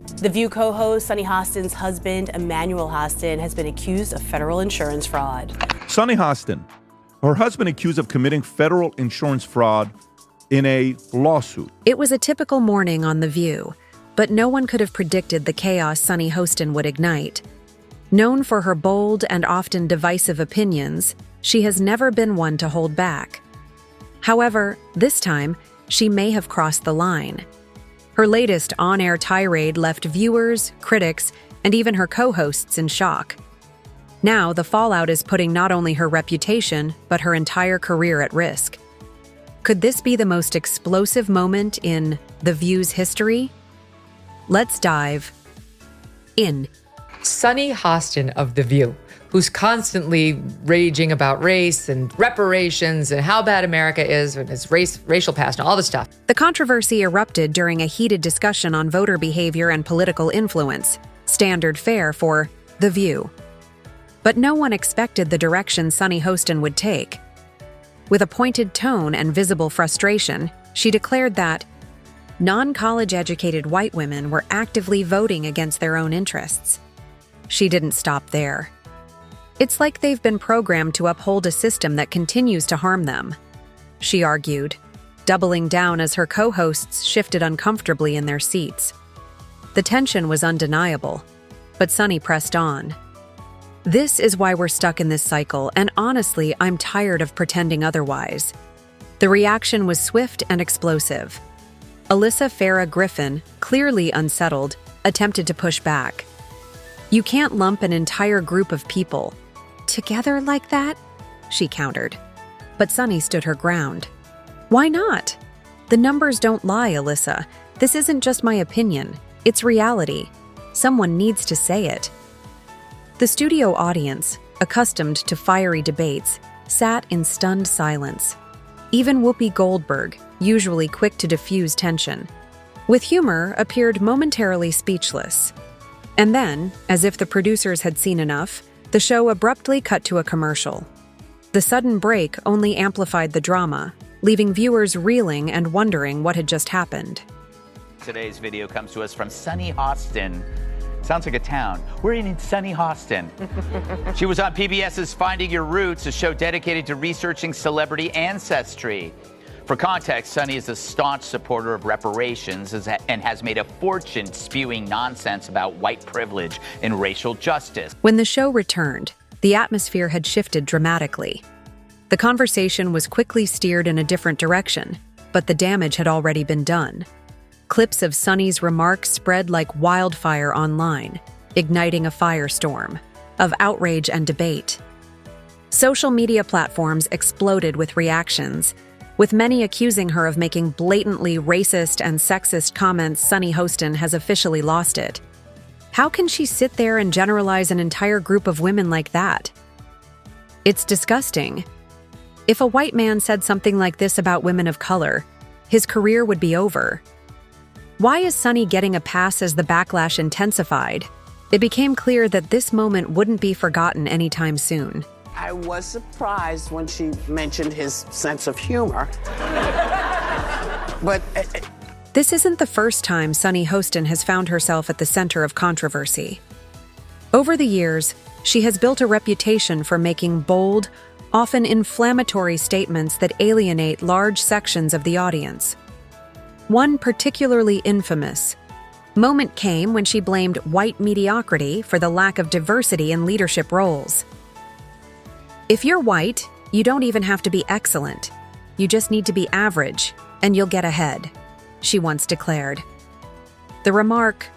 The View co-host Sunny Hostin's husband, Emmanuel Hostin, has been accused of federal insurance fraud. Sunny Hostin, her husband accused of committing federal insurance fraud in a lawsuit. It was a typical morning on The View, but no one could have predicted the chaos Sunny Hostin would ignite. Known for her bold and often divisive opinions, she has never been one to hold back. However, this time, she may have crossed the line. Her latest on-air tirade left viewers, critics, and even her co-hosts in shock. Now, the fallout is putting not only her reputation, but her entire career at risk. Could this be the most explosive moment in The View's history? Let's dive in. Sunny Hostin of The View, who's constantly raging about race and reparations and how bad America is and its racial past and all this stuff. The controversy erupted during a heated discussion on voter behavior and political influence, standard fare for The View. But no one expected the direction Sunny Hostin would take. With a pointed tone and visible frustration, she declared that non-college educated white women were actively voting against their own interests. She didn't stop there. It's like they've been programmed to uphold a system that continues to harm them, she argued, doubling down as her co-hosts shifted uncomfortably in their seats. The tension was undeniable, but Sunny pressed on. This is why we're stuck in this cycle, and honestly, I'm tired of pretending otherwise. The reaction was swift and explosive. Alyssa Farah Griffin, clearly unsettled, attempted to push back. You can't lump an entire group of people together like that, she countered. But Sunny stood her ground. Why not? The numbers don't lie, Alyssa. This isn't just my opinion. It's reality. Someone needs to say it. The studio audience, accustomed to fiery debates, sat in stunned silence. Even Whoopi Goldberg, usually quick to diffuse tension, with humor, appeared momentarily speechless. And then, as if the producers had seen enough, the show abruptly cut to a commercial. The sudden break only amplified the drama, leaving viewers reeling and wondering what had just happened. Today's video comes to us from Sunny Hostin. Sounds like a town. We're in Sunny Hostin. She was on PBS's Finding Your Roots, a show dedicated to researching celebrity ancestry. For context, Sunny is a staunch supporter of reparations and has made a fortune spewing nonsense about white privilege and racial justice. When the show returned, the atmosphere had shifted dramatically. The conversation was quickly steered in a different direction, but the damage had already been done. Clips of Sunny's remarks spread like wildfire online, igniting a firestorm of outrage and debate. Social media platforms exploded with reactions, with many accusing her of making blatantly racist and sexist comments. Sunny Hostin has officially lost it. How can she sit there and generalize an entire group of women like that? It's disgusting. If a white man said something like this about women of color, his career would be over. Why is Sunny getting a pass as the backlash intensified? It became clear that this moment wouldn't be forgotten anytime soon. I was surprised when she mentioned his sense of humor. But this isn't the first time Sunny Hostin has found herself at the center of controversy. Over the years, she has built a reputation for making bold, often inflammatory statements that alienate large sections of the audience. One particularly infamous moment came when she blamed white mediocrity for the lack of diversity in leadership roles. If you're white, you don't even have to be excellent. You just need to be average, and you'll get ahead, she once declared. The remark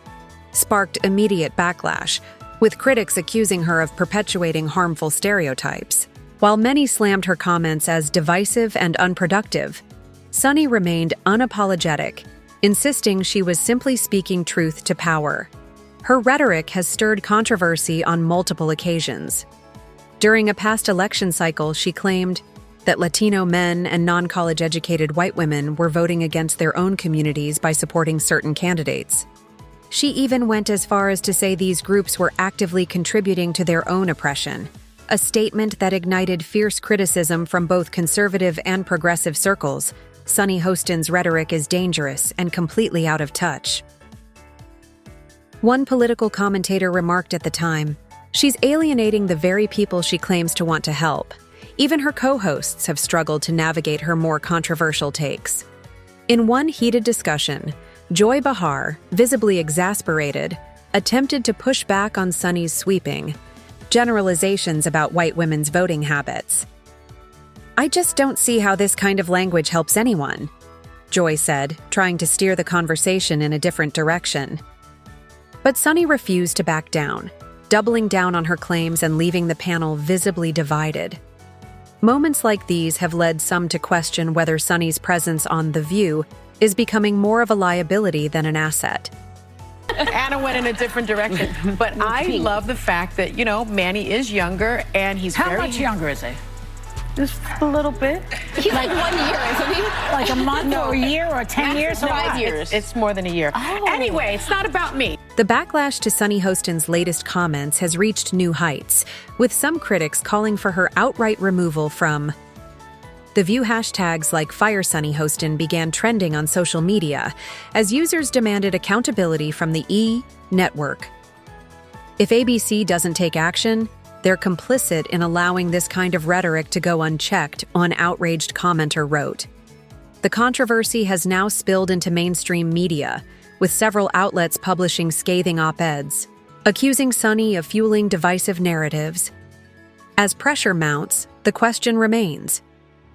sparked immediate backlash, with critics accusing her of perpetuating harmful stereotypes. While many slammed her comments as divisive and unproductive, Sunny remained unapologetic, insisting she was simply speaking truth to power. Her rhetoric has stirred controversy on multiple occasions. During a past election cycle, she claimed that Latino men and non-college educated white women were voting against their own communities by supporting certain candidates. She even went as far as to say these groups were actively contributing to their own oppression, a statement that ignited fierce criticism from both conservative and progressive circles. Sunny Hostin's rhetoric is dangerous and completely out of touch. One political commentator remarked at the time, "She's alienating the very people she claims to want to help." Even her co-hosts have struggled to navigate her more controversial takes. In one heated discussion, Joy Behar, visibly exasperated, attempted to push back on Sunny's sweeping generalizations about white women's voting habits. "I just don't see how this kind of language helps anyone," Joy said, trying to steer the conversation in a different direction. But Sunny refused to back down, doubling down on her claims and leaving the panel visibly divided. Moments like these have led some to question whether Sunny's presence on The View is becoming more of a liability than an asset. Anna went in a different direction, but I love the fact that, Manny is younger and he's How very... much younger is he? Just a little bit. He's like 1 year, isn't he? Like a month or a year or 10 years? No, or what? 5 years. It's more than a year. Oh. Anyway, it's not about me. The backlash to Sunny Hostin's latest comments has reached new heights, with some critics calling for her outright removal from The View. Hashtags like Fire Sunny Hostin began trending on social media as users demanded accountability from the E! Network. If ABC doesn't take action, they're complicit in allowing this kind of rhetoric to go unchecked, one outraged commenter wrote. The controversy has now spilled into mainstream media, with several outlets publishing scathing op-eds, accusing Sunny of fueling divisive narratives. As pressure mounts, the question remains,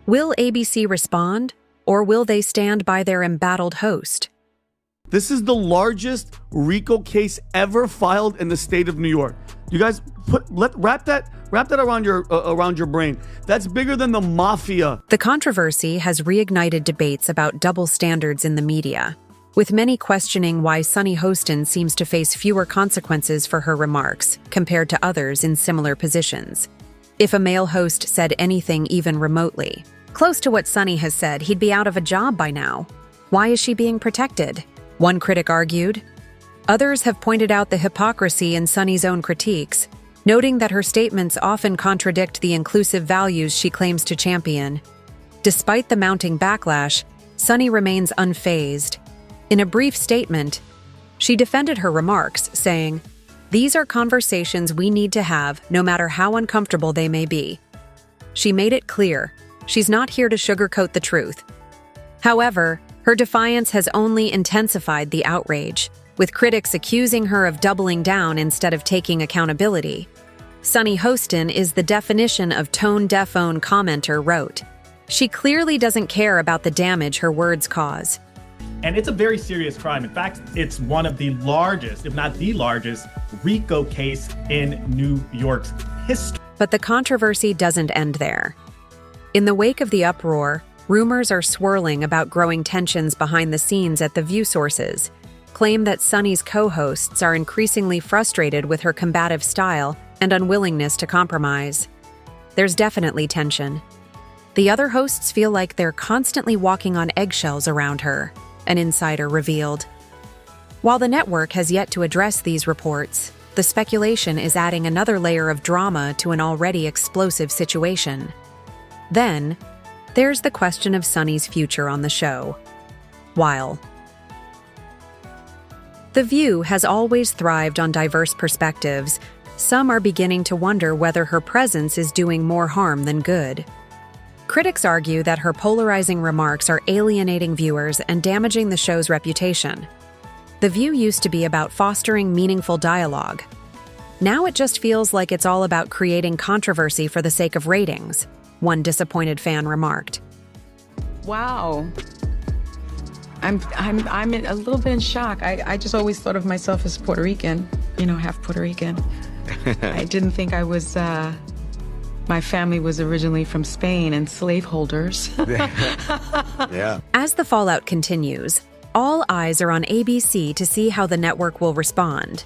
will ABC respond, or will they stand by their embattled host? This is the largest RICO case ever filed in the state of New York. You guys wrap that around your brain. That's bigger than the mafia. The controversy has reignited debates about double standards in the media, with many questioning why Sunny Hostin seems to face fewer consequences for her remarks compared to others in similar positions. If a male host said anything even remotely close to what Sunny has said, he'd be out of a job by now. Why is she being protected? One critic argued. Others have pointed out the hypocrisy in Sunny's own critiques, noting that her statements often contradict the inclusive values she claims to champion. Despite the mounting backlash, Sunny remains unfazed. In a brief statement, she defended her remarks, saying, "These are conversations we need to have, no matter how uncomfortable they may be." She made it clear, she's not here to sugarcoat the truth. However, her defiance has only intensified the outrage, with critics accusing her of doubling down instead of taking accountability. Sunny Hostin is the definition of tone-deaf, commenter wrote. She clearly doesn't care about the damage her words cause. And it's a very serious crime. In fact, it's one of the largest, if not the largest, RICO case in New York's history. But the controversy doesn't end there. In the wake of the uproar, rumors are swirling about growing tensions behind the scenes at The View. Sources claim that Sunny's co-hosts are increasingly frustrated with her combative style and unwillingness to compromise. There's definitely tension. The other hosts feel like they're constantly walking on eggshells around her, an insider revealed. While the network has yet to address these reports, the speculation is adding another layer of drama to an already explosive situation. Then, there's the question of Sunny's future on the show. While The View has always thrived on diverse perspectives, some are beginning to wonder whether her presence is doing more harm than good. Critics argue that her polarizing remarks are alienating viewers and damaging the show's reputation. The View used to be about fostering meaningful dialogue. Now it just feels like it's all about creating controversy for the sake of ratings, one disappointed fan remarked. Wow. I'm a little bit in shock. I just always thought of myself as Puerto Rican, half Puerto Rican. I didn't think I was, my family was originally from Spain and slaveholders. Yeah. As the fallout continues, all eyes are on ABC to see how the network will respond.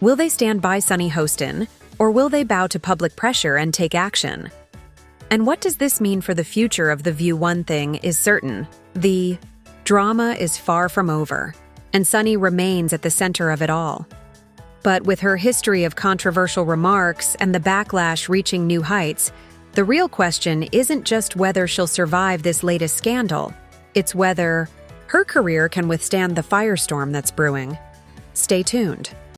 Will they stand by Sunny Hostin, or will they bow to public pressure and take action? And what does this mean for the future of The View? One thing is certain. The drama is far from over, and Sunny remains at the center of it all. But with her history of controversial remarks and the backlash reaching new heights, the real question isn't just whether she'll survive this latest scandal, it's whether her career can withstand the firestorm that's brewing. Stay tuned.